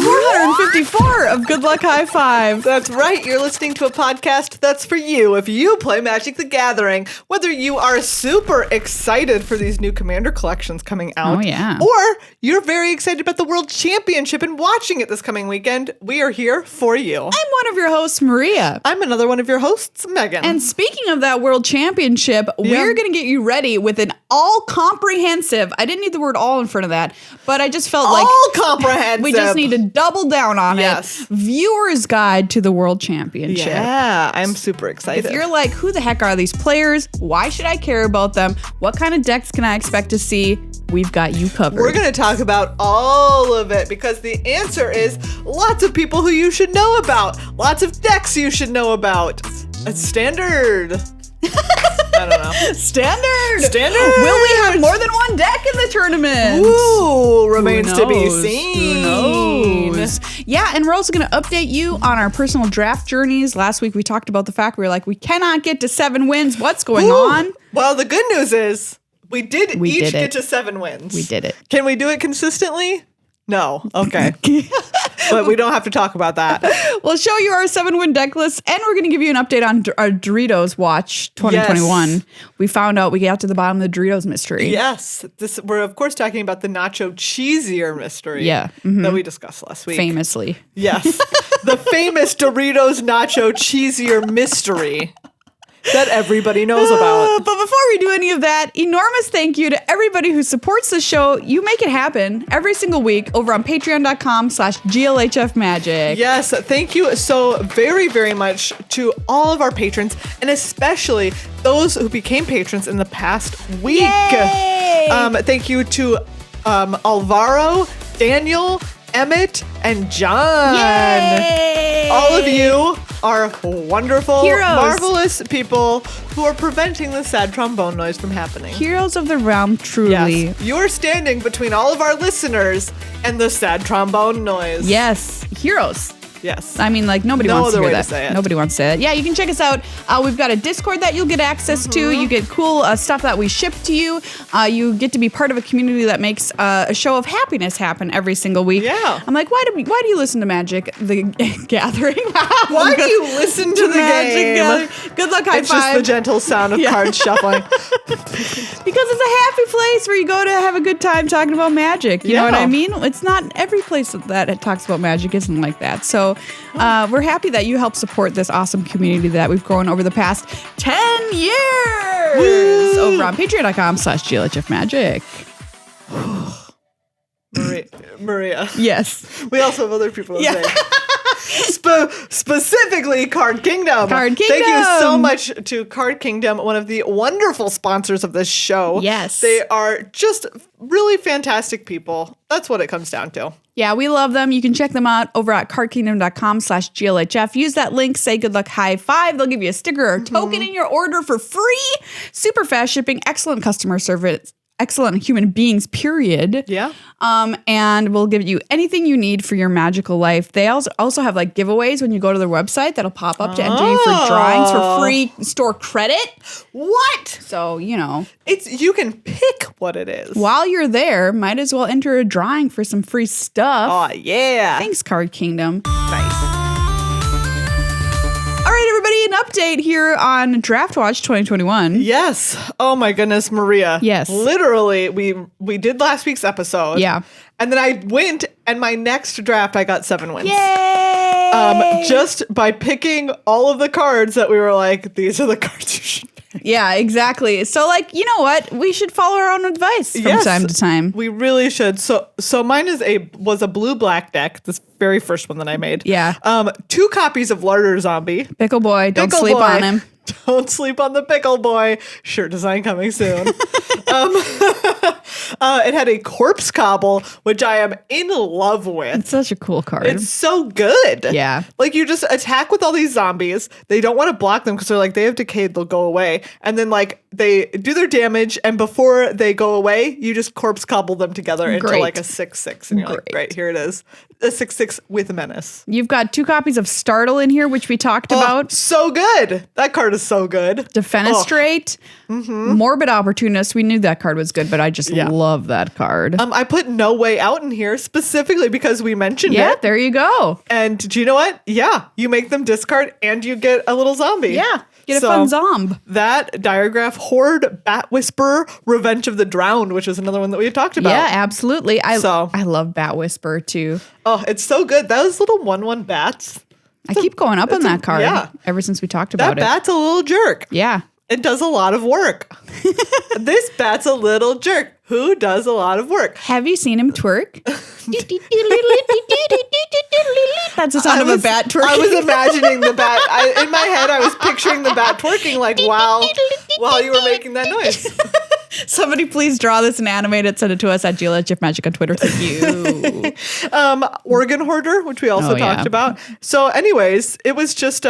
454 of Good Luck High Five. That's right. You're listening to a podcast that's for you if you play Magic the Gathering. Whether you are super excited for these new Commander collections coming out, or you're very excited about the World Championship and watching it this coming weekend, we are here for you. I'm one of your hosts, Maria. I'm another one of your hosts, Megan. And speaking of that World Championship, we're going to get you ready with an all-comprehensive, I didn't need the word all in front of that, but I just felt like comprehensive. We just need to double down on it. Viewer's Guide to the World Championship. Yeah, I'm super excited. If you're like, who the heck are these players? Why should I care about them? What kind of decks can I expect to see? We've got you covered. We're going to talk about all of it because the answer is lots of people who you should know about. Lots of decks you should know about. A standard. I don't know. Standard. Will we have more than one deck in the tournament? Ooh, remains to be seen. Who knows? Yeah, and we're also going to update you on our personal draft journeys. Last week we talked about the fact we cannot get to 7 wins. What's going on? Well, the good news is we did get to 7 wins. We did it. Can we do it consistently? No. Okay. But we don't have to talk about that. We'll show you our 7-win deck list, and we're going to give you an update on our Doritos Watch 2021. Yes. We found out we got to the bottom of the Doritos mystery. Yes. We're, of course, talking about the nacho cheesier mystery that we discussed last week. Famously. Yes. The famous Doritos nacho cheesier mystery that everybody knows about. But before we do any of that, enormous thank you to everybody who supports the show. You make it happen every single week over on patreon.com/GLHF Magic. Yes, thank you so very, very much to all of our patrons, and especially those who became patrons in the past week. Yay! Thank you to Alvaro, Daniel, Emmett, and John. Yay! All of you are wonderful, heroes. Marvelous people who are preventing the sad trombone noise from happening. Heroes of the realm, truly. Yes. You're standing between all of our listeners and the sad trombone noise. Yes, heroes. Yes. I mean, like, nobody wants to hear that. Say it. Nobody wants to say it. Yeah, you can check us out. We've got a Discord that you'll get access to. You get cool stuff that we ship to you. You get to be part of a community that makes a show of happiness happen every single week. Yeah. I'm like, why do you listen to Magic the Gathering? Why do you listen to the game? Gathering. Good luck, high it's five. It's just the gentle sound of cards shuffling. Because it's a happy place where you go to have a good time talking about Magic. You know what I mean? It's not every place that it talks about Magic isn't like that. So we're happy that you help support this awesome community that we've grown over the past 10 years. Woo! Over on patreon.com/GLHF Magic. Maria. Yes. We also have other people to say. Specifically Card Kingdom. Card Kingdom. Thank you so much to Card Kingdom, one of the wonderful sponsors of this show. Yes. They are just really fantastic people. That's what it comes down to. Yeah, we love them. You can check them out over at cardkingdom.com/GLHF. Use that link, say good luck high five. They'll give you a sticker or a token in your order for free. Super fast shipping, excellent customer service, excellent human beings, period. Yeah. And we'll give you anything you need for your magical life. They also have like giveaways when you go to their website that'll pop up to enter you for drawings for free store credit. What? So, you know. You can pick what it is. While you're there, might as well enter a drawing for some free stuff. Oh, yeah. Thanks, Card Kingdom. Nice. All right, everybody, an update here on Draft Watch 2021. Yes. Oh my goodness, Maria. Yes. Literally, we did last week's episode. Yeah. And then I went, and my next draft, I got 7 wins. Yay! Just by picking all of the cards that we were like, these are the cards you should pick. Yeah, exactly. So, like, you know what? We should follow our own advice from time to time. We really should. So mine was a blue-black deck, this very first one that I made. Yeah. 2 copies of Larder Zombie. Pickle Boy, don't sleep on him. Don't sleep on the Pickle Boy. Shirt design coming soon. It had a Corpse Cobble, which I am in love with. It's such a cool card. It's so good. Yeah. Like, you just attack with all these zombies. They don't want to block them because they're like, they have decayed, they'll go away. And then, like, they do their damage, and before they go away, you just Corpse Cobble them together into like a 6/6. And you're like, great, here it is. A 6/6 with a menace. You've got 2 copies of Startle in here, which we talked about. So good. That card is so good. Defenestrate. Morbid Opportunist. We knew that card was good, but I just love that card. I put No Way Out in here specifically because we mentioned it. Yeah, there you go. And do you know what? Yeah, you make them discard and you get a little zombie. Yeah, get a fun zomb. That Diagraph, Horde, Bat Whisperer, Revenge of the Drowned, which is another one that we had talked about. Yeah, absolutely. I love Bat Whisperer too. Oh, it's so good. Those little 1/1 bats. I keep going up on that card ever since we talked about it. That bat's a little jerk. Yeah. It does a lot of work. This bat's a little jerk who does a lot of work. Have you seen him twerk? That's the sound of a bat twerking. I was imagining the bat. In my head, I was picturing the bat twerking like while you were making that noise. Somebody please draw this and animate it. Send it to us at GLHF Magic on Twitter. Thank you. Organ Hoarder, which we also talked about. So anyways, it was just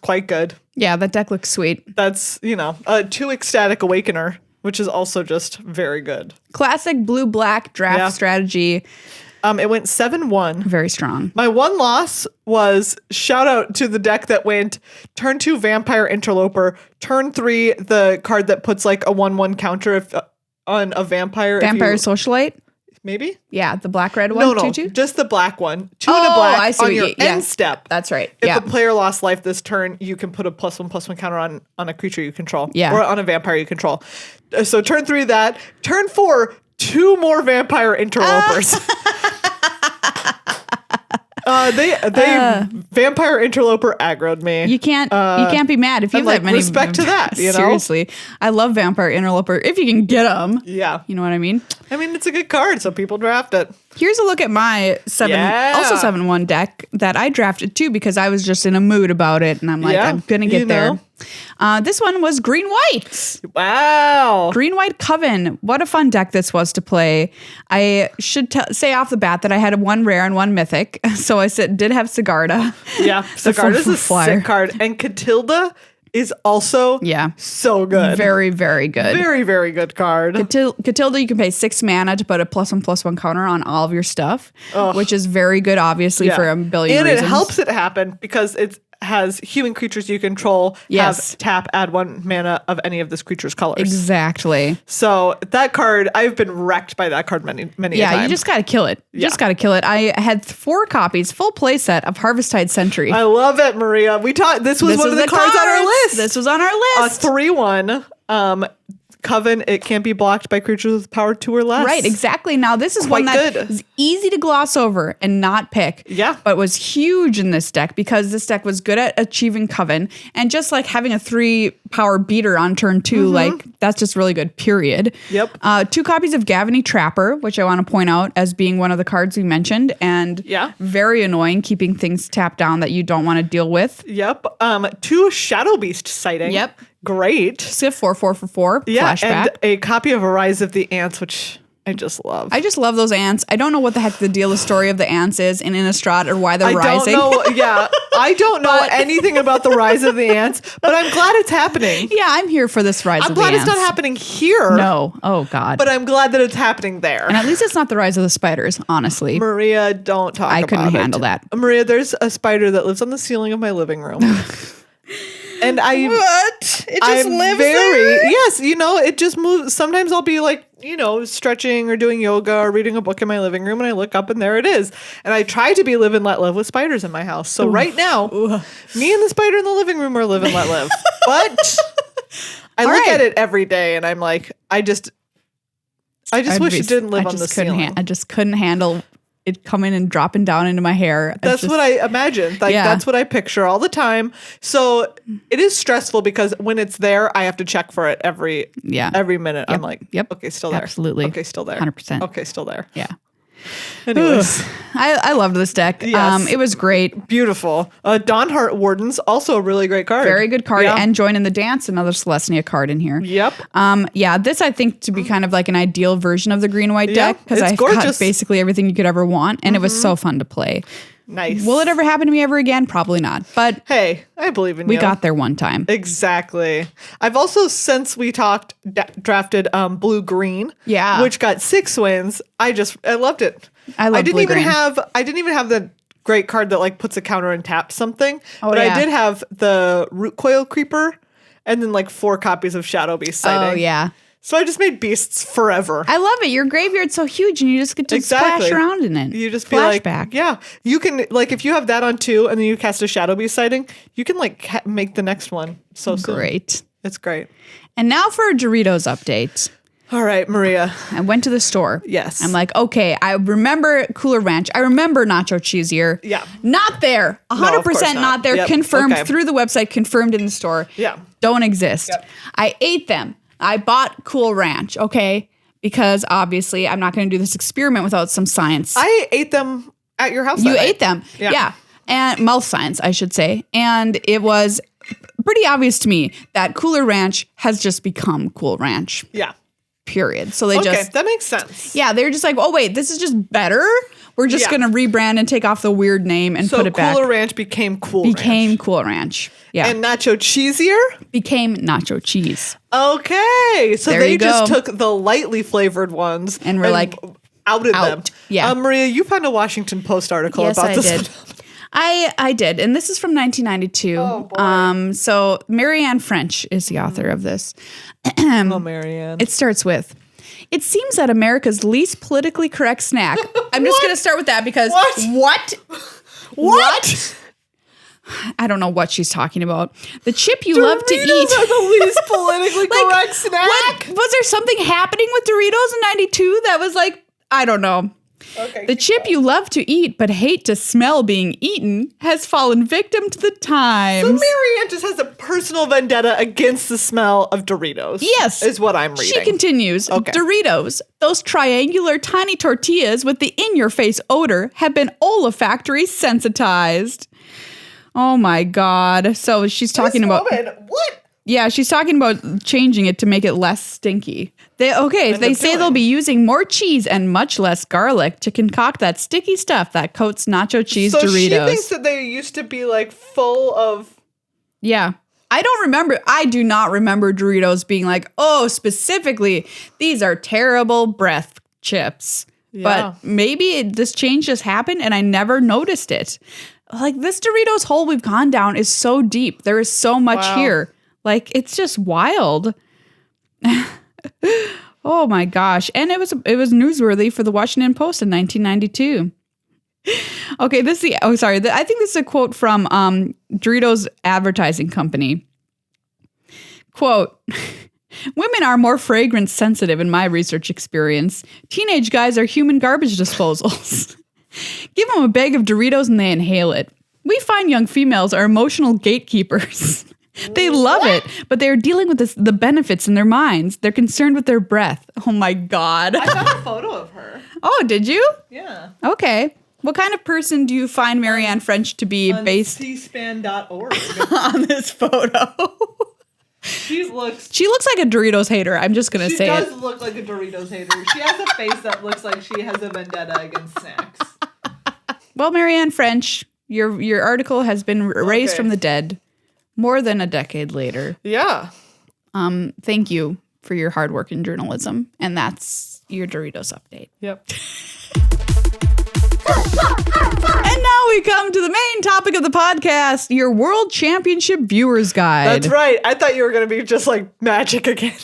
quite good. Yeah, that deck looks sweet. That's, 2 Ecstatic Awakener, which is also just very good. Classic blue-black draft strategy. It went 7-1. Very strong. My one loss was shout out to the deck that went turn 2 Vampire Interloper, turn 3 the card that puts like a 1/1 counter on a vampire. Vampire Socialite? Maybe? Yeah, the black-red one? No, 2/2? just the black one. 2 and a black I see on your end step. That's right. If the player lost life this turn, you can put a +1/+1 counter on a creature you control. Yeah. Or on a vampire you control. So turn 3 that. Turn 4, 2 more Vampire Interlopers. They Vampire Interloper aggroed me. You can't be mad if you have that many. Respect to that, Seriously. I love Vampire Interloper if you can get them. Yeah. You know what I mean? I mean, it's a good card, so people draft it. Here's a look at my 7/1 deck that I drafted too because I was just in a mood about it and I'm like, I'm gonna get there. This one was green-white. Wow. Green-white Coven. What a fun deck this was to play. I should say off the bat that I had 1 rare and 1 mythic. So I did have Sigarda. Yeah, Sigarda's a sick card. And Catilda is also so good. Very, very good. Very, very good card. Catilda, you can pay 6 mana to put a +1/+1 counter on all of your stuff, which is very good, obviously, for a billion reasons. And it helps it happen because it has human creatures you control have tap, add 1 mana of any of this creature's colors. Exactly. So that card, I've been wrecked by that card many times. Yeah, you just got to kill it. You just got to kill it. I had 4 copies, full playset of Harvesttide Sentry. I love it, Maria. This was one of the cards on our list. This was on our list. 3/1. Coven, it can't be blocked by creatures with power 2 or less. Right, exactly. Now, this is one that is easy to gloss over and not pick. Yeah. But was huge in this deck because this deck was good at achieving Coven. And just like having a 3-power beater on turn 2, like that's just really good, period. Yep. 2 copies of Gavany Trapper, which I want to point out as being one of the cards we mentioned. And very annoying, keeping things tapped down that you don't want to deal with. Yep. 2 Shadow Beast Sighting. Yep. Great. So 4/4 for 4. Yeah, flashback. and a copy of Arise of the Ants, which I just love. I just love those ants. I don't know what the heck the story of the ants is in Innistrad or why they're rising. I don't know. Yeah, I don't know anything about the Rise of the Ants, but I'm glad it's happening. Yeah, I'm here for this Rise of the Ants. I'm glad it's not happening here. No. Oh, God. But I'm glad that it's happening there. And at least it's not the Rise of the Spiders, honestly. Maria, don't talk about it. I couldn't handle that. Maria, there's a spider that lives on the ceiling of my living room. And it just lives there? Yes, it just moves. Sometimes I'll be like, stretching or doing yoga or reading a book in my living room and I look up and there it is. And I try to be live and let live with spiders in my house. So right now, me and the spider in the living room are live and let live. But I look at it every day and I'm like, I just wish it didn't live on the ceiling. I just couldn't handle it coming and dropping down into my hair. That's what I imagined. That's what I picture all the time. So it is stressful because when it's there, I have to check for it every minute. Yep. I'm like, okay, still there. Absolutely. Okay, still there. 100%. Okay, still there. Yeah. Anyways. I loved this deck. Yes. It was great. Beautiful. Dawnheart Wardens, also a really great card. Very good card. And Join in the Dance, another Celestia card in here. Yep. This I think to be kind of like an ideal version of the green-white deck because I got basically everything you could ever want and it was so fun to play. Nice. Will it ever happen to me ever again? Probably not. But hey, I believe in you. We got there one time. Exactly. I've also, since we talked, drafted blue-green. Yeah. Which got 6 wins. I loved it. I didn't even have the great card that like puts a counter and taps something. But I did have the Root Coil Creeper and then like 4 copies of Shadow Beast sighting. Oh, yeah. So I just made beasts forever. I love it. Your graveyard's so huge and you just get to splash around in it. You just be like, Flashback. yeah. You can, like, if you have that on 2 and then you cast a Shadow Beast sighting, you can, like, make the next one so soon. Great. It's great. And now for a Doritos update. All right, Maria. I went to the store. Yes. I'm like, okay, I remember Cooler Ranch. I remember Nacho Cheesier. Yeah. Not there. 100% not there. Yep. Confirmed through the website, confirmed in the store. Yeah. Don't exist. Yep. I ate them. I bought Cool Ranch, okay? Because obviously I'm not going to do this experiment without some science. I ate them at your house. You ate them. Yeah. And mouth science, I should say. And it was pretty obvious to me that Cooler Ranch has just become Cool Ranch. Yeah. Period. So they Okay, that makes sense. Yeah, they're just like, oh, wait, this is just better. We're just going to rebrand and take off the weird name and put it back. So Cooler Ranch became Cool Ranch. Became Cool Ranch. Yeah. And Nacho Cheesier? Became Nacho Cheese. Okay. So there they just took the lightly flavored ones. And we're like, outed them. Yeah. Maria, you found a Washington Post article about this. Yes, I did. I did. And this is from 1992. Oh, boy. So Marianne French is the author of this. Oh, Marianne. It starts with, it seems that America's least politically correct snack. I'm just going to start with that because What? I don't know what she's talking about. The chip you love to eat. Doritos are the least politically correct snack. What? Was there something happening with Doritos in 92 that was like, I don't know. Okay, the chip you love to eat but hate to smell being eaten has fallen victim to the times. So Marianne just has a personal vendetta against the smell of Doritos. Yes. Is what I'm reading. She continues, Doritos, those triangular tiny tortillas with the in-your-face odor have been olfactory sensitized. Oh my God. So she's talking about... What? Yeah, she's talking about changing it to make it less stinky. They say they'll be using more cheese and much less garlic to concoct that sticky stuff that coats nacho cheese Doritos. So she thinks that they used to be like full of... Yeah. I do not remember Doritos being like, oh, specifically, these are terrible breath chips. Yeah. But maybe this change just happened and I never noticed it. Like this Doritos hole we've gone down is so deep. There is so much here. Like, it's just wild. Oh, my gosh. And it was newsworthy for the Washington Post in 1992. Okay, I think this is a quote from Doritos advertising company. Quote, women are more fragrance sensitive in my research experience. Teenage guys are human garbage disposals. Give them a bag of Doritos and they inhale it. We find young females are emotional gatekeepers. They love it, but they're dealing with the benefits in their minds. They're concerned with their breath. Oh my God. I got a photo of her. Oh, did you? Yeah. Okay. What kind of person do you find Marianne French to be based cspan.org on this photo? She looks like a Doritos hater. I'm just going to say it. She does look like a Doritos hater. She has a face that looks like she has a vendetta against snacks. Well, Marianne French, your article has been raised from the dead. More than a decade later. Yeah. Thank you for your hard work in journalism. And that's your Doritos update. Yep. And now we come to the main topic of the podcast, your World Championship Viewers Guide. That's right. I thought you were going to be just like Magic again.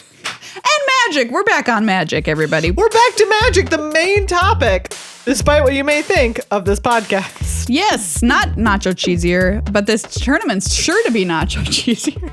And Magic. We're back on Magic, everybody. We're back to Magic, the main topic, despite what you may think of this podcast. Yes, not nacho cheesier, but this tournament's sure to be nacho cheesier.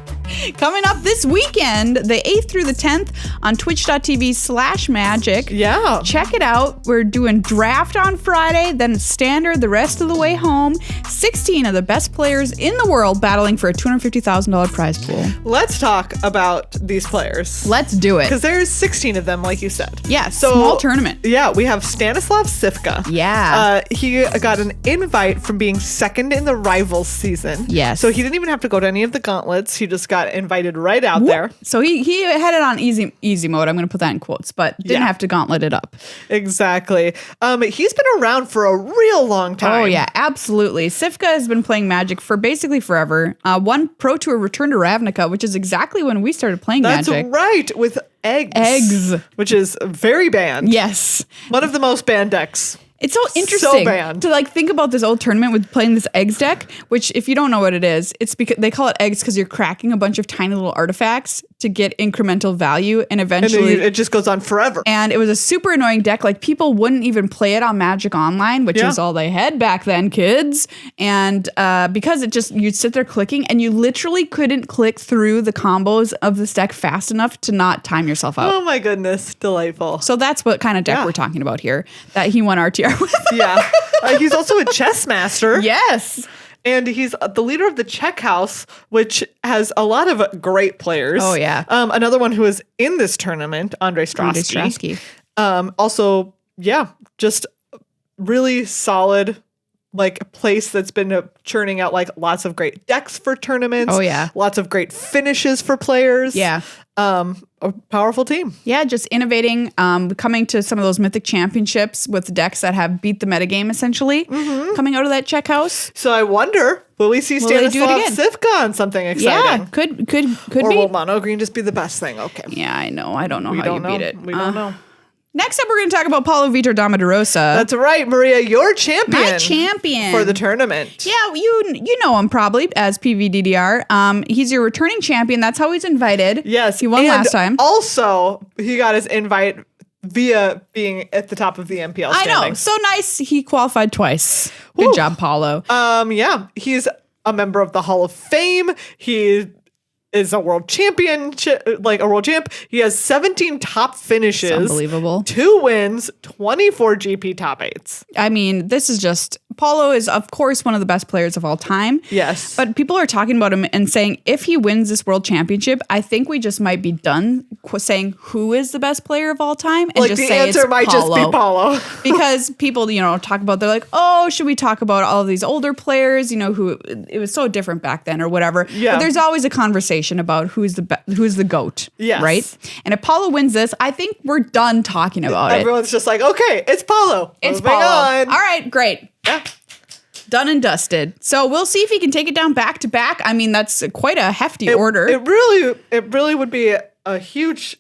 Coming up this weekend, the 8th through the 10th on twitch.tv/magic. Yeah. Check it out. We're doing draft on Friday, then standard the rest of the way home. 16 of the best players in the world battling for a $250,000 prize pool. Let's talk about these players. Let's do it. Because there's 16 of them, like you said. Yeah, so, small tournament. Yeah, we have Stanislav Sifka. Yeah. He got an invite from being second in the Rivals season. Yes. So he didn't even have to go to any of the gauntlets. He just got invited right out there. So he had it on easy mode. I'm going to put that in quotes, but didn't have to gauntlet it up. Exactly. He's been around for a real long time. Oh, yeah, absolutely. Sifka has been playing Magic for basically forever. Won Pro Tour Return to Ravnica, which is exactly when we started playing Magic. That's right, with Eggs. Which is very banned. Yes. One of the most banned decks. It's so interesting banned. to like think about this old tournament with playing this eggs deck, which if you don't know what it is, it's because they call it eggs because you're cracking a bunch of tiny little artifacts to get incremental value, and eventually it just goes on forever. And it was a super annoying deck. Like people wouldn't even play it on Magic Online, which is all they had back then, kids. And because it just, you'd sit there clicking and you literally couldn't click through the combos of this deck fast enough to not time yourself out. Oh my goodness, delightful. So that's what kind of deck we're talking about here that he won RTR with. Yeah. He's also a chess master. Yes. And he's the leader of the Czech House, which has a lot of great players. Oh, yeah. Another one who is in this tournament, Andre Strawski. Also, just really solid, like, place that's been churning out, like, lots of great decks for tournaments. Oh, yeah. Lots of great finishes for players. Yeah. A powerful team. Yeah, just innovating, coming to some of those mythic championships with decks that have beat the metagame, essentially, coming out of that Czech house. So I wonder, will we see Stanislav Sifka on something exciting? Yeah, could or be. will mono green just be the best thing? Okay. Yeah, I know. I don't know how you beat it. We don't know. Next up, we're going to talk about Palo Vitor Damaderosa. That's right, Maria, your champion. My champion. For the tournament. Yeah, you know him probably as PVDDR. He's your returning champion. That's how he's invited. Yes. He won last time. Also, he got his invite via being at the top of the MPL standings. I know. So nice. He qualified twice. Good job, Palo. Yeah. He's a member of the Hall of Fame. He is a world champion, like a world champ. He has 17 top finishes. It's unbelievable. 2 wins, 24 GP top 8s. I mean, this is just, Palo is, of course, one of the best players of all time. Yes. But people are talking about him and saying, if he wins this world championship, I think we just might be done saying who is the best player of all time. And like just the say answer it's might Palo. just be Palo. Because people, talk about, they're like, oh, should we talk about all of these older players, who, it was so different back then or whatever. Yeah. But there's always a conversation about who's the GOAT. Yes. Right? And if Palo wins this, I think we're done talking about it. Everyone's just like, okay, it's Palo. It's Moving Palo. on. All right, great. Yeah. Done and dusted. So we'll see if he can take it down back to back. I mean, that's quite a hefty order. It really would be a huge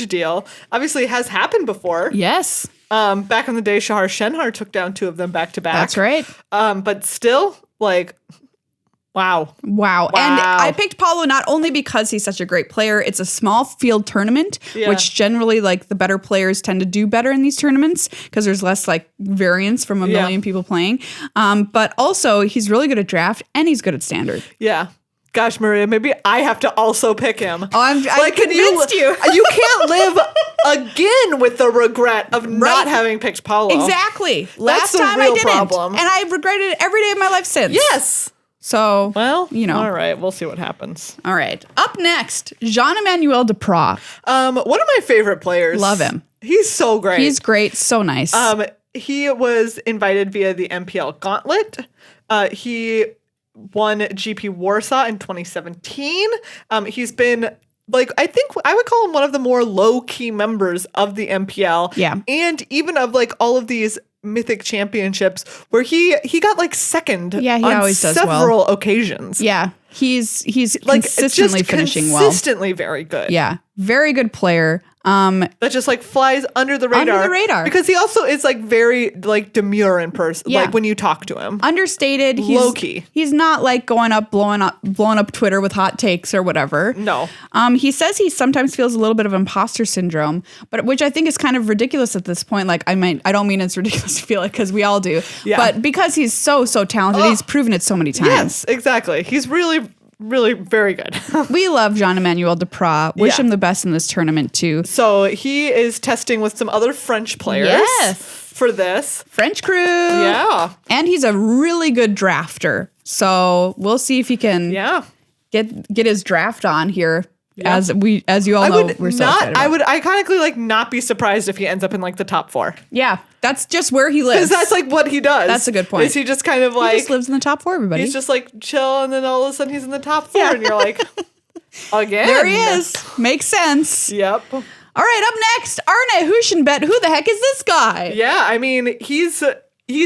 deal. Obviously, it has happened before. Yes. Back in the day, Shahar Shenhar took down 2 of them back to back. That's right. But still, like, wow. And I picked Palo not only because he's such a great player. It's a small field tournament, which generally, like, the better players tend to do better in these tournaments because there's less, like, variance from a million people playing. But also, he's really good at draft and he's good at standard. Yeah. Gosh, Maria, maybe I have to also pick him. Oh, I'm convinced you. You can't live again with the regret of not having picked Palo. Exactly. Last the time real I didn't. problem. And I've regretted it every day of my life since. Yes. So, well, all right, we'll see what happens. All right. Up next, Jean-Emmanuel Duprat. One of my favorite players. Love him. He's so great. He's great. So nice. He was invited via the MPL Gauntlet. He won GP Warsaw in 2017. He's been, like, I think I would call him one of the more low-key members of the MPL. Yeah. And even of, like, all of these mythic championships where he got, like, second he on always does several occasions. Yeah. He's like, consistently just finishing well. Consistently very good. Yeah. Very good player. That just, like, flies under the radar. Under the radar. Because he also is, like, very, like, demure in person. Yeah. Like, when you talk to him. Understated. He's low-key. He's not, like, blowing up Twitter with hot takes or whatever. No. He says he sometimes feels a little bit of imposter syndrome, but which I think is kind of ridiculous at this point. Like, I don't mean it's ridiculous to feel it because we all do. Yeah. But because he's so talented, he's proven it so many times. Yes, exactly. He's really very good. We love Jean-Emmanuel Duprat. Wish him the best in this tournament too. So he is testing with some other French players for this. French crew. Yeah. And he's a really good drafter. So we'll see if he can get his draft on here. Yeah. As you all know, we're so excited about. I would iconically, like, not be surprised if he ends up in, like, the top 4. Yeah. That's just where he lives. Because that's, like, what he does. That's a good point. Is he just kind of, like... He just lives in the top 4, everybody. He's just, like, chill, and then all of a sudden he's in the top 4, and you're like, again? There he is. Makes sense. Yep. All right, up next, Arne Huschenbett. Who the heck is this guy? Yeah, I mean, he's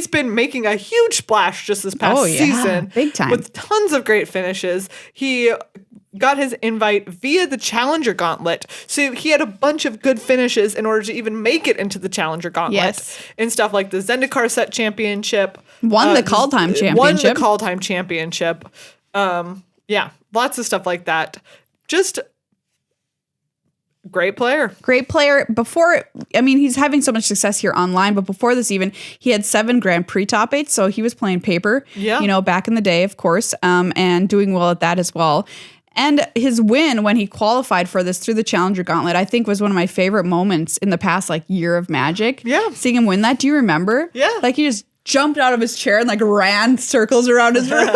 been making a huge splash just this past season. Big time. With tons of great finishes. He got his invite via the Challenger Gauntlet. So he had a bunch of good finishes in order to even make it into the Challenger Gauntlet. And stuff like the Zendikar Set Championship. Won the Call Time Championship. Yeah, lots of stuff like that. Just great player. He's having so much success here online, but before this even, he had 7 Grand Prix top 8s, so he was playing paper, back in the day, of course, and doing well at that as well. And his win when he qualified for this through the Challenger Gauntlet, I think was one of my favorite moments in the past year of Magic. Yeah. Seeing him win that. Do you remember? Yeah. He just jumped out of his chair and ran circles around his room.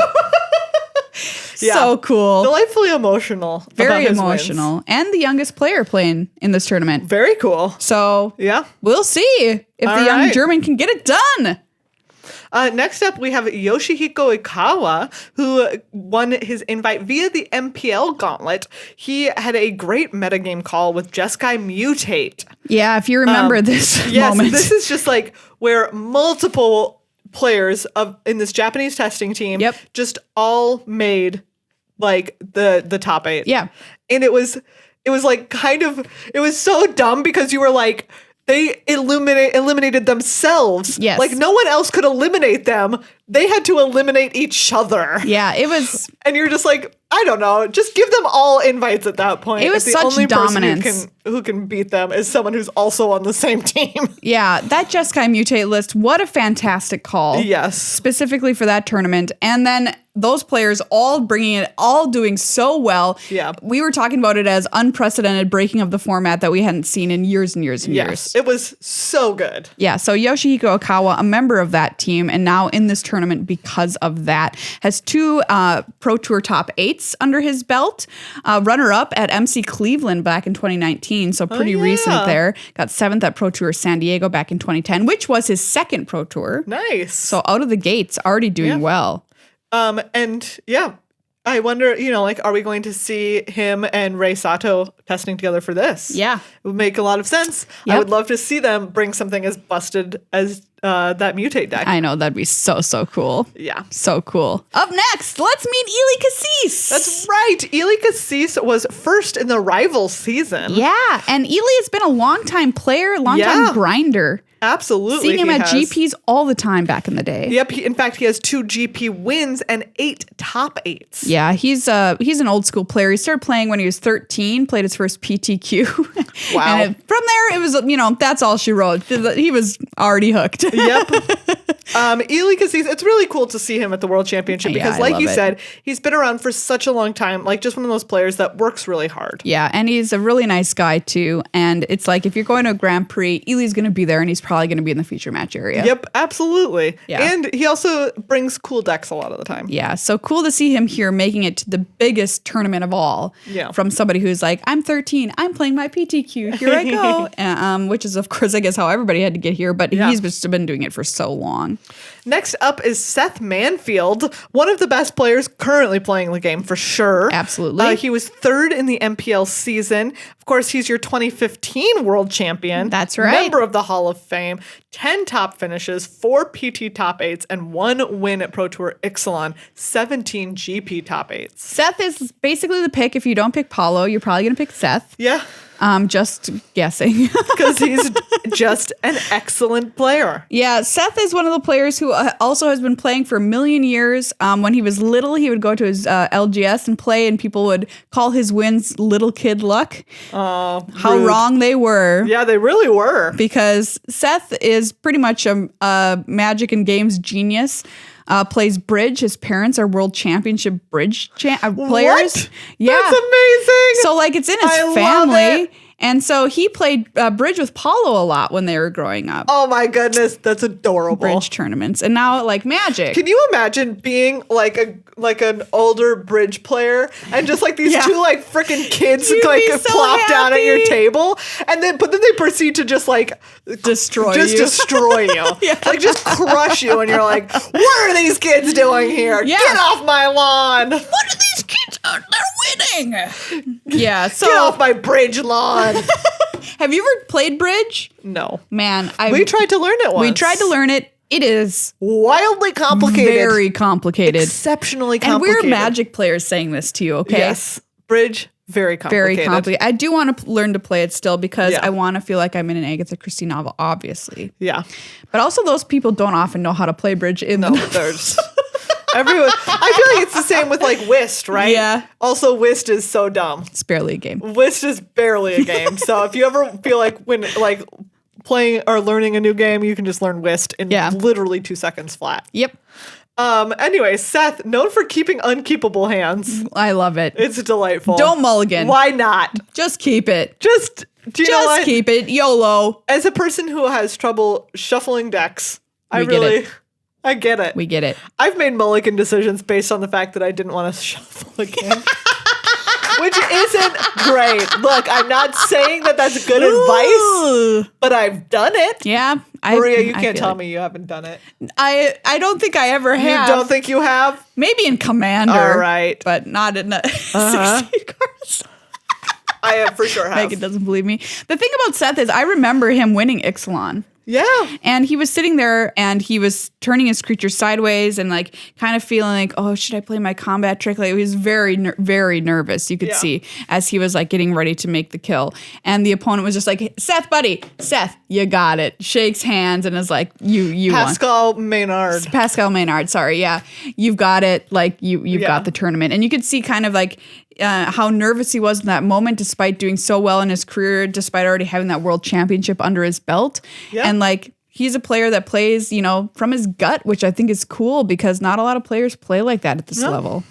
So cool. Delightfully emotional. Very emotional. Wins. And the youngest player playing in this tournament. Very cool. So we'll see if the young German can get it done. Next up, we have Yoshihiko Ikawa, who won his invite via the MPL Gauntlet. He had a great metagame call with Jeskai Mutate. Yeah, if you remember this moment. Yes, this is just where multiple players in this Japanese testing team just all made the top 8. Yeah. And it was so dumb because you were they eliminated themselves. Yes. No one else could eliminate them. They had to eliminate each other. Yeah, it was. And you're just I don't know. Just give them all invites at that point. It was such only dominance. Person who can beat them is someone who's also on the same team. Yeah, that Jeskai Mutate list, what a fantastic call. Yes. Specifically for that tournament. And then those players all bringing it, all doing so well. Yeah. We were talking about it as unprecedented breaking of the format that we hadn't seen in years and years and years. It was so good. Yeah, so Yoshihiko Ikawa, a member of that team, and now in this tournament because of that, has 2 Pro Tour top 8s under his belt. Runner-up at MC Cleveland back in 2019, so pretty recent there. Got 7th at Pro Tour San Diego back in 2010, which was his 2nd Pro Tour. Nice. So out of the gates, already doing well. I wonder, are we going to see him and Rei Sato testing together for this? Yeah. It would make a lot of sense. Yep. I would love to see them bring something as busted as that Mutate deck. I know, that'd be so cool. Yeah. So cool. Up next, let's meet Eli Cassis. That's right. Eli Cassis was first in the rival season. Yeah, and Eli has been a longtime player, longtime grinder. Absolutely. Seeing him at GPs all the time back in the day. Yep. In fact, he has 2 GP wins and 8 top 8s. Yeah, he's an old school player. He started playing when he was 13, played his first PTQ. Wow. And from there, it was, that's all she wrote. He was already hooked. Yep. Eli Cassis, it's really cool to see him at the World Championship because like you said, he's been around for such a long time, just one of those players that works really hard. Yeah, and he's a really nice guy too. And it's if you're going to a Grand Prix, Eli's going to be there and he's probably going to be in the feature match area. Yep, absolutely. Yeah. And he also brings cool decks a lot of the time. Yeah, so cool to see him here making it to the biggest tournament of all. Yeah. From somebody who's I'm 13, I'm playing my PTQ, here I go. Which is, of course, I guess how everybody had to get here, but he's just been doing it for so long. Next up is Seth Manfield, one of the best players currently playing the game for sure. Absolutely. He was 3rd in the MPL season. Of course, he's your 2015 world champion. That's right. Member of the Hall of Fame, 10 top finishes, 4 PT top 8s, and 1 win at Pro Tour Ixalan, 17 GP top 8s. Seth is basically the pick. If you don't pick Palo, you're probably going to pick Seth. Yeah. Just guessing. Because he's just an excellent player. Yeah, Seth is one of the players who also has been playing for a million years. When he was little, he would go to his LGS and play, and people would call his wins little kid luck. Oh, how wrong they were. Yeah, they really were. Because Seth is pretty much a Magic and Games genius. Plays bridge. His parents are world championship bridge players. What? Yeah. That's amazing. So it's in his family. And so he played bridge with Palo a lot when they were growing up. Oh my goodness, that's adorable. Bridge tournaments. And now Magic. Can you imagine being an older bridge player and just these 2 freaking kids plop down at your table but then they proceed to just destroy you. Yeah. Just crush you and you're what are these kids doing here? Yeah. Get off my lawn. What are these kids? They're winning. Yeah. So get off my bridge lawn. Have you ever played bridge? No. Man, we tried to learn it once. We tried to learn it. It is wildly complicated. Very complicated. Exceptionally complicated. And we're Magic players saying this to you, okay? Yes. Bridge, very complicated. Very complicated. I do want to learn to play it still because I want to feel like I'm in an Agatha Christie novel, obviously. Yeah. But also those people don't often know how to play bridge in the there's everyone. I feel like it's the same with like whist, right? Yeah. Also, whist is so dumb. It's barely a game. Whist is barely a game. So if you ever feel like when like playing or learning a new game, you can just learn whist in literally 2 seconds flat. Yep. Anyway, Seth, known for keeping unkeepable hands. I love it. It's delightful. Don't mulligan. Why not? Just keep it. Do you know what? Keep it. YOLO. As a person who has trouble shuffling decks, I get it. We get it. I've made mulligan decisions based on the fact that I didn't want to shuffle again. Which isn't great. Look, I'm not saying that that's good advice, but I've done it. Yeah. Maria, you can't tell me you haven't done it. I don't think I ever have. You don't think you have? Maybe in Commander. All right. But not in the 60 cards. I have for sure have. Megan doesn't believe me. The thing about Seth is I remember him winning Ixalan. Yeah. And he was sitting there and he was turning his creature sideways and like kind of feeling like, oh, should I play my combat trick? Like he was very, very nervous. You could see as he was like getting ready to make the kill. And the opponent was just like, Seth, buddy, Seth, you got it. Shakes hands and is like, you Pascal won. Pascal Maynard. Sorry. Yeah. You've got it. Like you've got the tournament. And you could see kind of like, how nervous he was in that moment, despite doing so well in his career, despite already having that world championship under his belt. Yeah. And like, he's a player that plays, from his gut, which I think is cool because not a lot of players play like that at this level.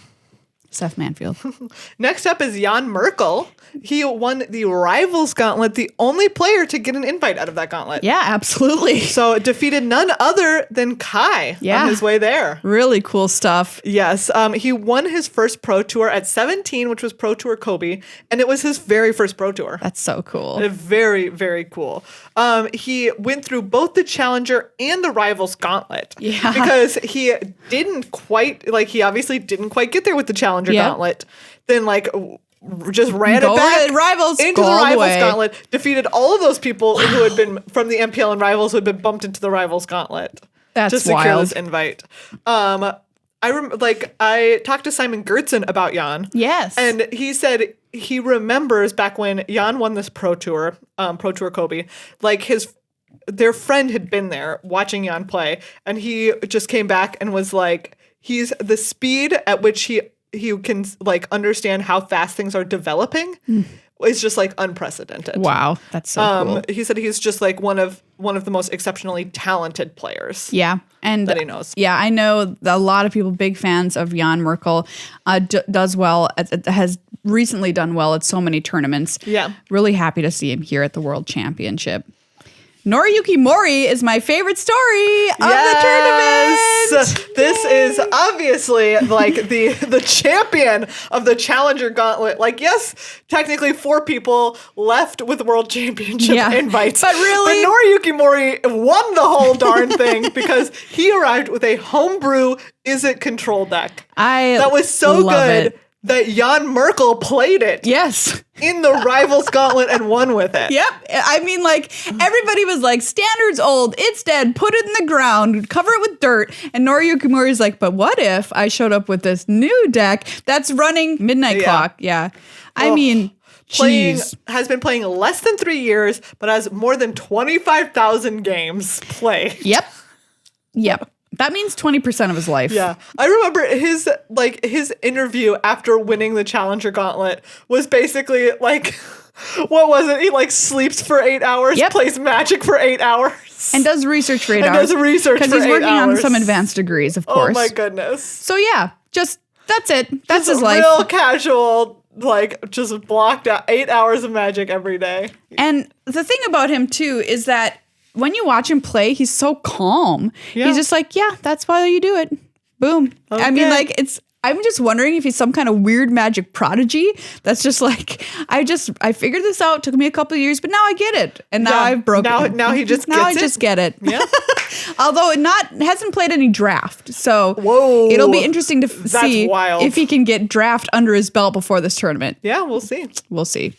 Seth Manfield. Next up is Jan Merkel. He won the Rivals Gauntlet, the only player to get an invite out of that gauntlet. Yeah, absolutely. So defeated none other than Kai on his way there. Really cool stuff. Yes. He won his first Pro Tour at 17, which was Pro Tour Kobe, and it was his very first Pro Tour. That's so cool. Very, very cool. He went through both the Challenger and the Rivals Gauntlet. Yeah. Because he obviously didn't quite get there with the Challenger Gauntlet. Then just ran it back into the Rivals Gauntlet, defeated all of those people who had been from the MPL and Rivals who had been bumped into the Rivals Gauntlet. That's just wild. Secure this invite. I talked to Simon Gertzen about Jan. Yes. And he said he remembers back when Jan won this Pro Tour Kobe, like their friend had been there watching Jan play, and he just came back and was like, he's the speed at which he can like understand how fast things are developing is just like unprecedented. Wow, that's so cool. He said he's just like one of the most exceptionally talented players. Yeah, and that he knows. Yeah, I know a lot of people big fans of Jan Merkel. Does well. Has recently done well at so many tournaments. Yeah, really happy to see him here at the World Championship. Noriyuki Mori is my favorite story of the tournament. This is obviously like the champion of the Challenger Gauntlet. Like, yes, technically 4 people left with World Championship invites. But really? But Noriyuki Mori won the whole darn thing because he arrived with a homebrew Is It Control deck. That was so good that Jan Merkel played it. Yes. In the Rivals Gauntlet and won with it. Yep. I mean, like, everybody was like, Standard's old, it's dead, put it in the ground, cover it with dirt. And Noriyuki Mori's like, but what if I showed up with this new deck that's running Midnight Clock? Yeah. I mean, has been playing less than 3 years, but has more than 25,000 games played. Yep. That means 20% of his life. Yeah. I remember his interview after winning the Challenger Gauntlet was basically like, what was it? He like sleeps for 8 hours, plays Magic for 8 hours. And does research for 8 hours. Because he's working on some advanced degrees, of course. Oh my goodness. So yeah, that's it. That's his life. Real casual, like just blocked out 8 hours of Magic every day. And the thing about him too is that when you watch him play, he's so calm. Yeah. He's just like, yeah, that's why you do it. Boom. Okay. I mean, like, I'm just wondering if he's some kind of weird Magic prodigy that's just like, I figured this out. Took me a couple of years, but now I get it. And now I've broken it. Now he just gets it? Now I just get it. Yeah. Although hasn't played any draft. So it'll be interesting to see if he can get draft under his belt before this tournament. Yeah, we'll see. We'll see.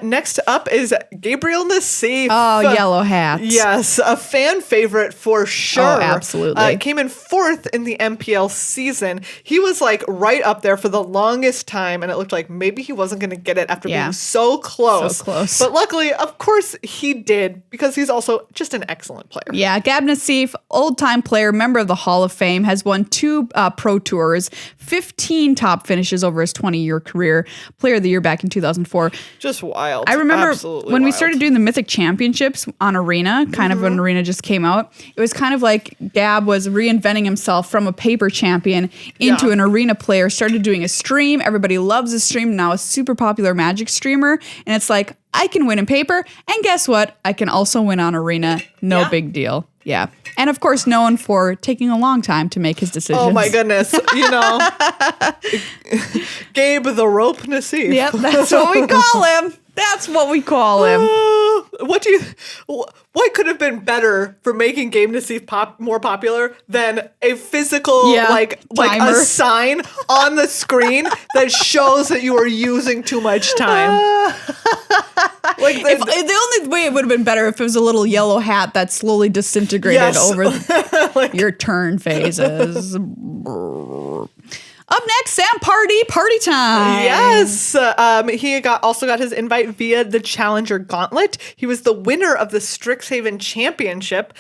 Next up is Gabriel Nassif. Oh, yellow hats. Yes, a fan favorite for sure. Oh, absolutely. Came in 4th in the MPL season. He was like right up there for the longest time, and it looked like maybe he wasn't going to get it after being so close. So close. But luckily, of course, he did, because he's also just an excellent player. Yeah, Gab Nassif, old-time player, member of the Hall of Fame, has won 2 Pro Tours, 15 top finishes over his 20-year career, Player of the Year back in 2004. Just wild. I remember Absolutely when we wild. started doing the Mythic Championships on Arena, kind of when Arena just came out, it was kind of like Gab was reinventing himself from a paper champion into an Arena player, started doing a stream. Everybody loves his stream, now a super popular Magic streamer. And it's like, I can win in paper, and guess what? I can also win on Arena. No big deal. Yeah. And of course, known for taking a long time to make his decisions. Oh my goodness. You know, Gabe the Rope Nassif. Yep, that's what we call him. That's what we call him. What could have been better for making Gabe Nassif more popular than a physical, like a sign on the screen that shows that you are using too much time? Like the only way it would have been better if it was a little yellow hat that slowly disintegrated over like, your turn phases. Up next, Sam party time. Yes. He also got his invite via the Challenger Gauntlet. He was the winner of the Strixhaven Championship.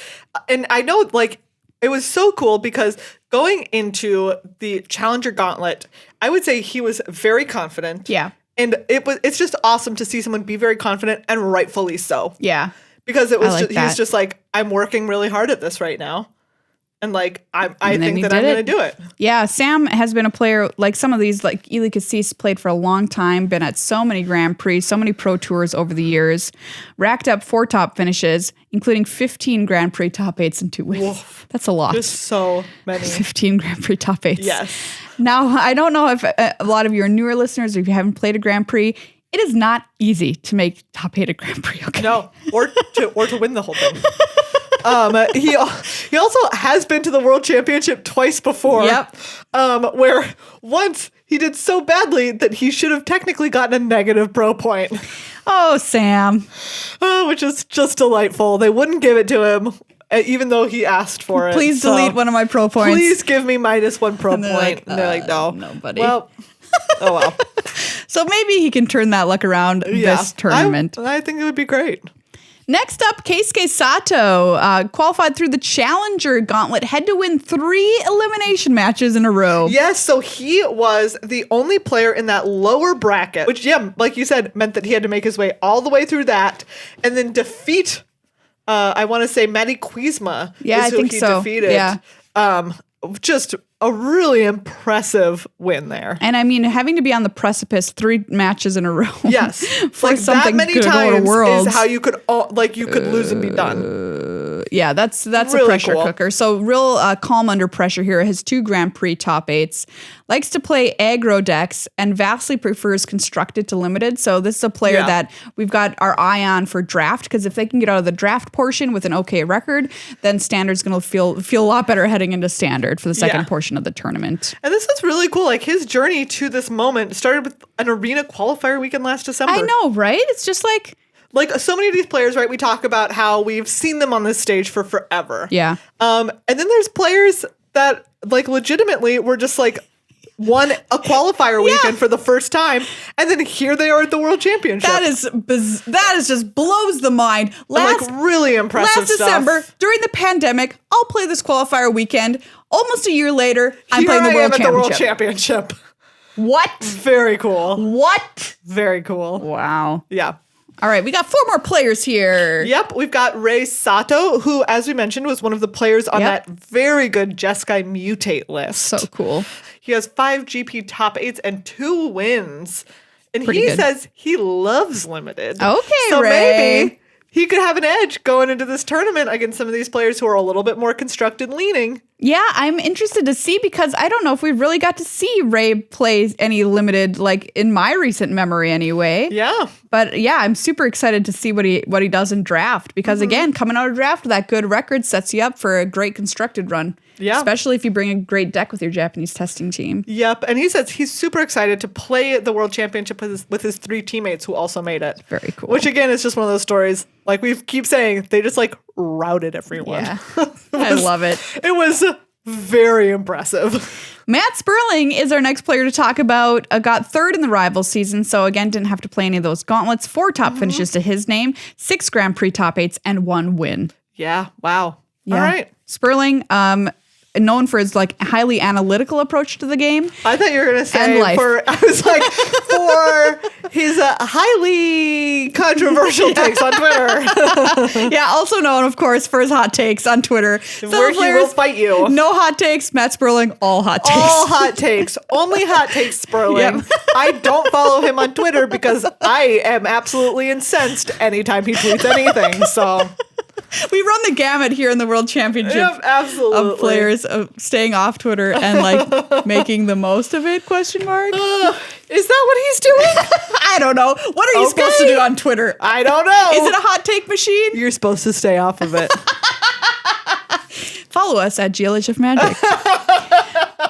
And I know, like, it was so cool because going into the Challenger Gauntlet, I would say he was very confident. Yeah. And it's just awesome to see someone be very confident, and rightfully so. Yeah. Because he was just like, I'm working really hard at this right now. And like, I think that I'm going to do it. Yeah, Sam has been a player, like some of these, like Eli Cassis played for a long time, been at so many Grand Prix, so many Pro Tours over the years, racked up 4 top finishes, including 15 Grand Prix top 8s and 2 wins. Whoa. That's a lot. Just so many. 15 Grand Prix top 8s. Yes. Now, I don't know if a lot of you are newer listeners or if you haven't played a Grand Prix. It is not easy to make top 8 at Grand Prix. Okay? No, or to win the whole thing. He also has been to the World Championship twice before. Yep. Where once he did so badly that he should have technically gotten a negative pro point. Oh, Sam. Which is just delightful. They wouldn't give it to him, even though he asked for it. Please delete one of my pro points. Please give me -1 pro point. Like, and they're like, no. Nobody. Well, oh well. So maybe he can turn that luck around this tournament. I think it would be great. Next up, Keisuke Sato qualified through the Challenger Gauntlet, had to win 3 elimination matches in a row. Yes, so he was the only player in that lower bracket, which, like you said, meant that he had to make his way all the way through that and then defeat, I want to say, Matty Kuzma. Yeah, I think so. Defeated. Yeah. Just a really impressive win there. And I mean, having to be on the precipice 3 matches in a row. Yes. For like something that many times is how you could lose and be done. Yeah, that's really a pressure cool. cooker. So real calm under pressure here. Has 2 Grand Prix top 8s. Likes to play aggro decks and vastly prefers constructed to limited. So this is a player that we've got our eye on for draft, because if they can get out of the draft portion with an okay record, then standard's going to feel a lot better heading into standard for the second portion of the tournament. And this is really cool. Like, his journey to this moment started with an Arena qualifier weekend last December. I know, right? It's just like so many of these players, right? We talk about how we've seen them on this stage for forever. Yeah. And then there's players that like legitimately were just like won a qualifier weekend for the first time, and then here they are at the World Championship. That is just blows the mind. Like really impressive last December, during the pandemic, I'll play this qualifier weekend. Almost a year later, I'm playing the World Championship. What? Very cool. What? Very cool. Wow. Yeah. All right, we got 4 more players here. Yep, we've got Rei Sato, who, as we mentioned, was one of the players on that very good Jeskai Mutate list. So cool. He has 5 GP top 8s and 2 wins. And he says he loves limited. Okay, so Ray. Maybe he could have an edge going into this tournament against some of these players who are a little bit more constructed leaning. Yeah, I'm interested to see because I don't know if we really got to see Ray play any limited, like in my recent memory anyway. Yeah. But yeah, I'm super excited to see what he does in draft because again, coming out of draft, that good record sets you up for a great constructed run. Yeah. Especially if you bring a great deck with your Japanese testing team. Yep. And he says he's super excited to play the World Championship with his 3 teammates who also made it. Very cool. Which again is just one of those stories, like we keep saying, they just like routed everyone. Yeah. I love it. It was very impressive. Matt Spurling is our next player to talk about. Got 3rd in the Rivals season, so again, didn't have to play any of those gauntlets. 4 top finishes to his name, 6 Grand Prix top 8s, and 1 win. Yeah. Wow. Yeah. All right. Spurling, known for his like highly analytical approach to the game. I thought you were gonna say for his highly controversial takes on Twitter. Yeah, also known, of course, for his hot takes on Twitter. Where he will fight you. No hot takes. Matt Spurling, all hot takes. All hot takes. Only hot takes, Spurling. Yep. I don't follow him on Twitter because I am absolutely incensed anytime he tweets anything. So. We run the gamut here in the World Championship. Yep, absolutely. Of players of staying off Twitter and like making the most of it, question mark. Is that what he's doing? I don't know. What are you supposed to do on Twitter? I don't know. Is it a hot take machine? You're supposed to stay off of it. Follow us at GLHF Magic.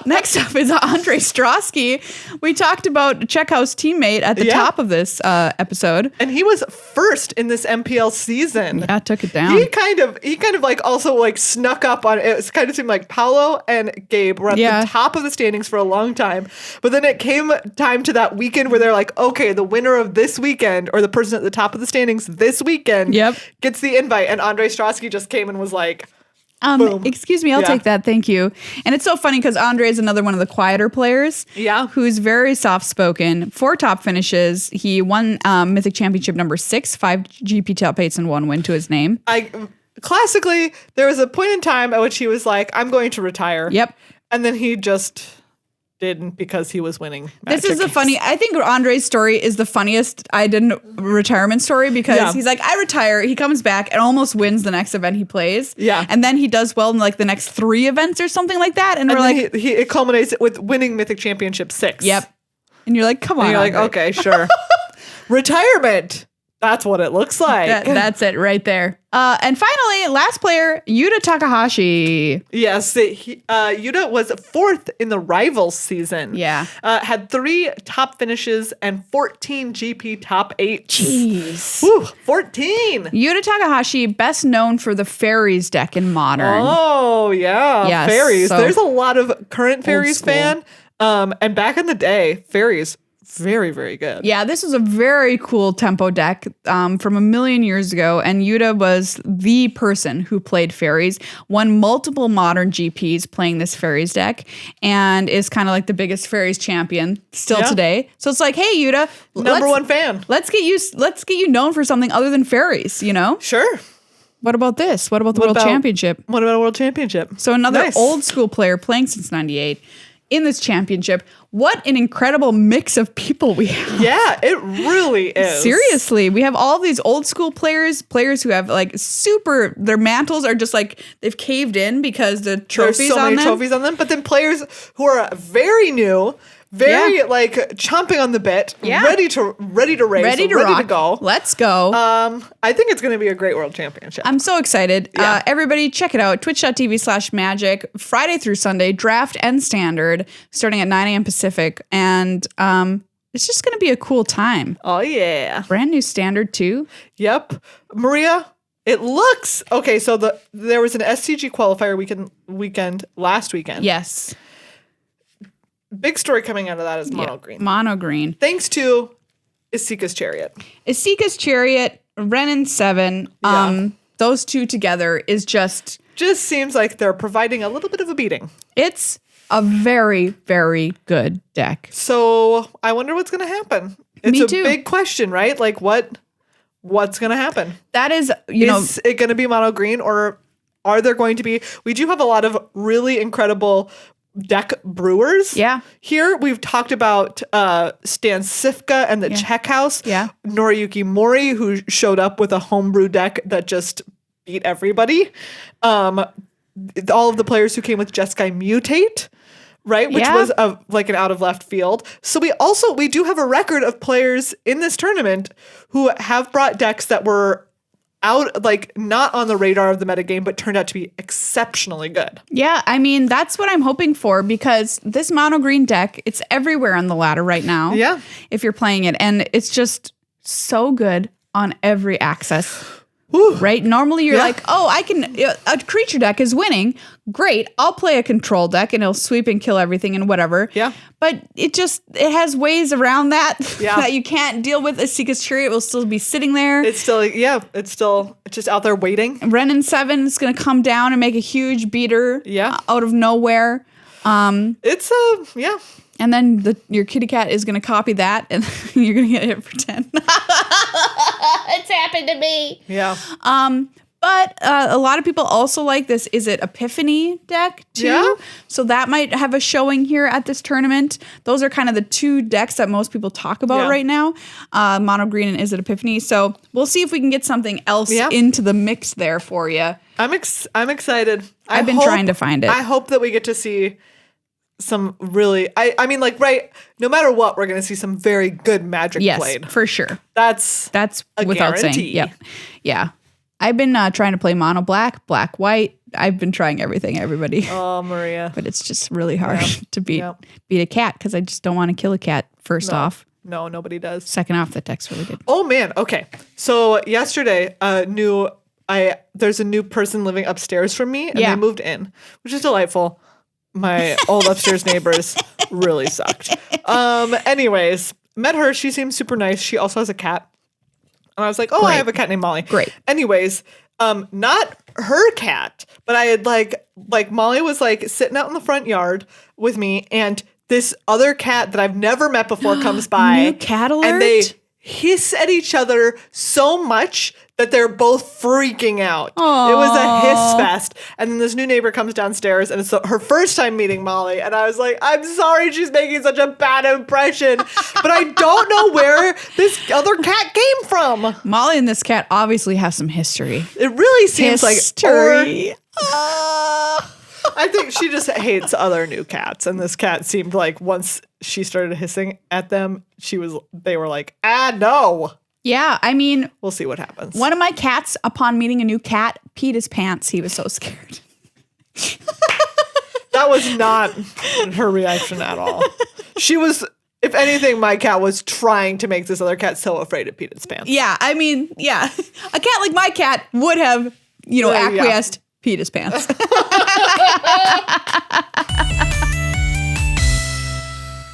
Next up is Andre Strawski. We talked about Checkhouse teammate at the top of this episode. And he was first in this MPL season. Yeah, took it down. He kind of like also like snuck up on it. It kind of seemed like Palo and Gabe were at the top of the standings for a long time. But then it came time to that weekend where they're like, okay, the winner of this weekend or the person at the top of the standings this weekend gets the invite. And Andre Strawski just came and was like, boom. Excuse me, I'll take that. Thank you. And it's so funny because Andre is another one of the quieter players. Yeah. Who's very soft-spoken. 4 top finishes. He won Mythic Championship number 6, 5 GP top 8s, and 1 win to his name. Classically, there was a point in time at which he was like, I'm going to retire. Yep. And then he just didn't because he was winning. This is I think Andre's story is the funniest retirement story because he's like, I retire. He comes back and almost wins the next event he plays. Yeah. And then he does well in like the next 3 events or something like that. And we're like, it culminates with winning Mythic Championship 6. Yep. And you're like, come on. And you're like, okay, sure. Retirement. That's what it looks like. That's it right there. And finally, last player, Yuda Takahashi. Yes, Yuda was 4th in the Rivals season. Yeah. Had 3 top finishes and 14 GP top 8s. Jeez. Woo, 14. Yuda Takahashi, best known for the Fairies deck in Modern. Oh, yeah. Yes, Fairies. So there's a lot of current Fairies fan. And back in the day, Fairies, very, very good. Yeah, this was a very cool tempo deck from a million years ago, and Yuda was the person who played Fairies, won multiple Modern GPs playing this Fairies deck, and is kind of like the biggest Fairies champion still today. So it's like, hey, Yuda, number 1 fan. Let's get you known for something other than Fairies, you know? Sure. What about this? What about the World Championship? What about a World Championship? So another old school player playing since '98. In this championship, what an incredible mix of people we have. Yeah, it really is. Seriously, we have all these old school players who have like their mantles are just like they've caved in because the trophies There's so many trophies on them. But then players who are very new, like chomping on the bit, ready to race, ready to go. Let's go. I think it's going to be a great World Championship. I'm so excited. Yeah. Everybody check it out. Twitch.tv/magic, Friday through Sunday, draft and standard, starting at 9 a.m. Pacific. And it's just going to be a cool time. Oh, yeah. Brand new standard too. Yep. Maria, it looks okay. So there was an SCG qualifier weekend last weekend. Yes. Big story coming out of that is mono green. Mono green. Thanks to Isika's Chariot. Isika's Chariot, Renin 7. Those two together is just seems like they're providing a little bit of a beating. It's a very, very good deck. So I wonder what's going to happen. It's a big question, right? Like what's going to happen? That is, is it going to be mono green, or are there going to be? We do have a lot of really incredible deck brewers. Yeah. Here we've talked about Stan Sifka and the Czech House. Yeah. Noriyuki Mori, who showed up with a homebrew deck that just beat everybody. all of the players who came with Jeskai Mutate, right? Which was like an out of left field. So we do have a record of players in this tournament who have brought decks that were out, like not on the radar of the metagame, but turned out to be exceptionally good. Yeah, I mean, that's what I'm hoping for, because this mono green deck, it's everywhere on the ladder right now. Yeah. If you're playing it, and it's just so good on every axis. Whew. Right? Normally you're like, oh, a creature deck is winning. Great. I'll play a control deck and it'll sweep and kill everything and whatever. Yeah. But it has ways around that Yeah. that you can't deal with. Asika's Chariot will still be sitting there. It's still just out there waiting. Renin 7 is going to come down and make a huge beater out of nowhere. And then your kitty cat is going to copy that, and you're going to get hit for 10. It's happened to me. Yeah. But a lot of people also like this Is It Epiphany deck, too. Yeah. So that might have a showing here at this tournament. Those are kind of the two decks that most people talk about right now. Mono Green and Is It Epiphany. So we'll see if we can get something else into the mix there for you. I'm excited. I've been trying to find it. I hope that we get to see some really, I mean, like, right, no matter what, we're going to see some very good Magic played. Yes, for sure. That's without guarantee. saying. Yep. Yeah. I've been trying to play mono black, white. I've been trying everything, everybody. Oh, Maria. But it's just really hard to beat a cat, because I just don't want to kill a cat first off. No, nobody does. Second off, the deck's really good. Oh, man. Okay. So yesterday, there's a new person living upstairs from me, and they moved in, which is delightful. My old upstairs neighbors really sucked. Anyways, met her. She seems super nice. She also has a cat. And I was like, I have a cat named Molly. Great. Anyways, not her cat, but I had like Molly was like sitting out in the front yard with me, and this other cat that I've never met before comes by. New cat alert? And they hiss at each other so much that they're both freaking out. Aww. It was a hiss fest. And then this new neighbor comes downstairs, and it's her first time meeting Molly. And I was like, I'm sorry she's making such a bad impression, but I don't know where this other cat came from. Molly and this cat obviously have some history. It really seems history. I think she just hates other new cats, and this cat seemed like once she started hissing at them, they were like, no. Yeah, I mean, we'll see what happens. One of my cats, upon meeting a new cat, peed his pants. He was so scared. That was not her reaction at all. She was, if anything, my cat was trying to make this other cat so afraid it peed its pants. Yeah, I mean, yeah. A cat like my cat would have, acquiesced, peed his pants.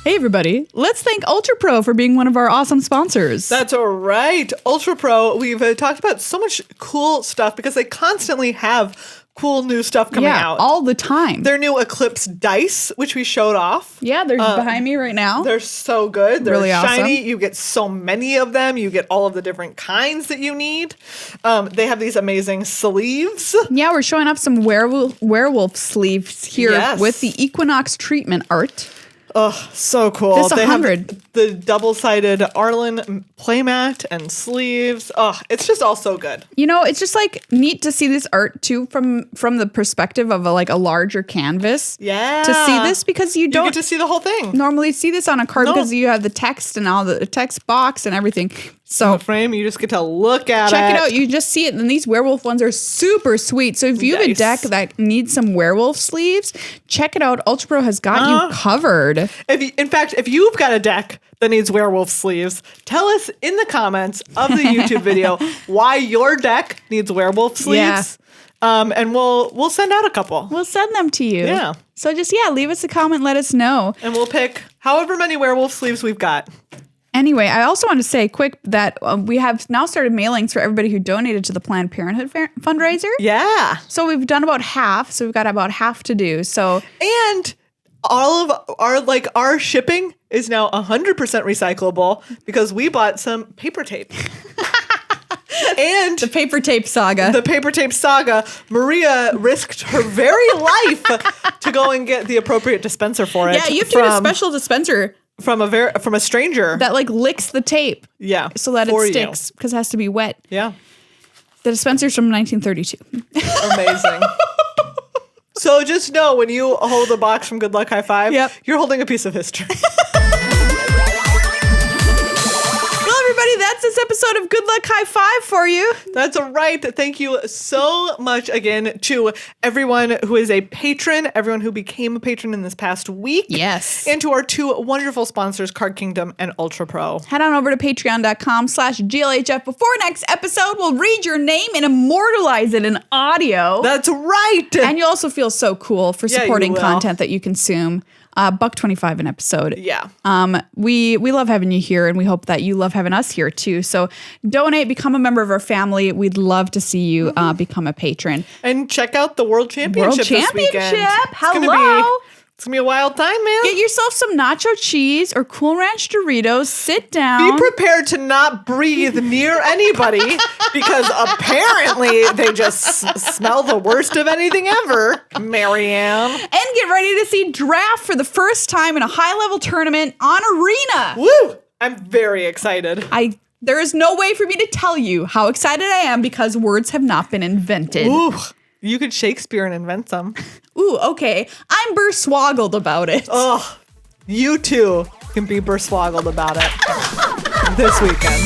Hey everybody, let's thank Ultra Pro for being one of our awesome sponsors. That's right. Ultra Pro, we've talked about so much cool stuff because they constantly have cool new stuff coming out. All the time. Their new Eclipse dice, which we showed off. Yeah, they're behind me right now. They're so good. They're really shiny. Awesome. You get so many of them. You get all of the different kinds that you need. They have these amazing sleeves. Yeah, we're showing off some werewolf sleeves here with the Equinox treatment art. Oh, so cool. This they 100. have the double-sided Arlen playmat and sleeves. Oh, it's just all so good. It's just like neat to see this art too from the perspective of a larger canvas. Yeah. To see this, because you don't get to see the whole thing. Normally see this on a card because you have the text and all the text box and everything. So the frame, you just get to look at it. Check it out. You just see it. And these werewolf ones are super sweet. So if you have a deck that needs some werewolf sleeves, check it out. Ultra Pro has got you covered. In fact, if you've got a deck that needs werewolf sleeves, tell us in the comments of the YouTube video why your deck needs werewolf sleeves. Yeah. And we'll send out a couple. We'll send them to you. Yeah. So just, leave us a comment. Let us know. And we'll pick however many werewolf sleeves we've got. Anyway, I also want to say quick that we have now started mailings for everybody who donated to the Planned Parenthood fundraiser. Yeah. So we've done about half. So we've got about half to do. So and all of our shipping is now 100% recyclable because we bought some paper tape. And the paper tape saga. Maria risked her very life to go and get the appropriate dispenser for it. Yeah, you have to get a special dispenser. From a stranger that licks the tape. Yeah. So that it sticks because it has to be wet. Yeah. The dispenser's from 1932. Amazing. So just know when you hold a box from Good Luck High Five, you're holding a piece of history. Everybody, that's this episode of Good Luck High Five for you. That's right. Thank you so much again to everyone who is a patron, everyone who became a patron in this past week. Yes. And to our two wonderful sponsors, Card Kingdom and Ultra Pro. Head on over to patreon.com/GLHF. Before next episode, we'll read your name and immortalize it in audio. That's right. And you also feel so cool for supporting content that you consume. $1.25 an episode. Yeah. We love having you here, and we hope that you love having us here too. So donate, become a member of our family. We'd love to see you become a patron. And check out the World Championship this weekend. Hello. It's going to be a wild time, man. Get yourself some nacho cheese or Cool Ranch Doritos. Sit down. Be prepared to not breathe near anybody because apparently they just smell the worst of anything ever, Marianne. And get ready to see Draft for the first time in a high-level tournament on Arena. Woo! I'm very excited. There is no way for me to tell you how excited I am because words have not been invented. Ooh. You could Shakespeare and invent some. Ooh, okay. I'm berswoggled about it. Oh, you too can be berswoggled about it this weekend.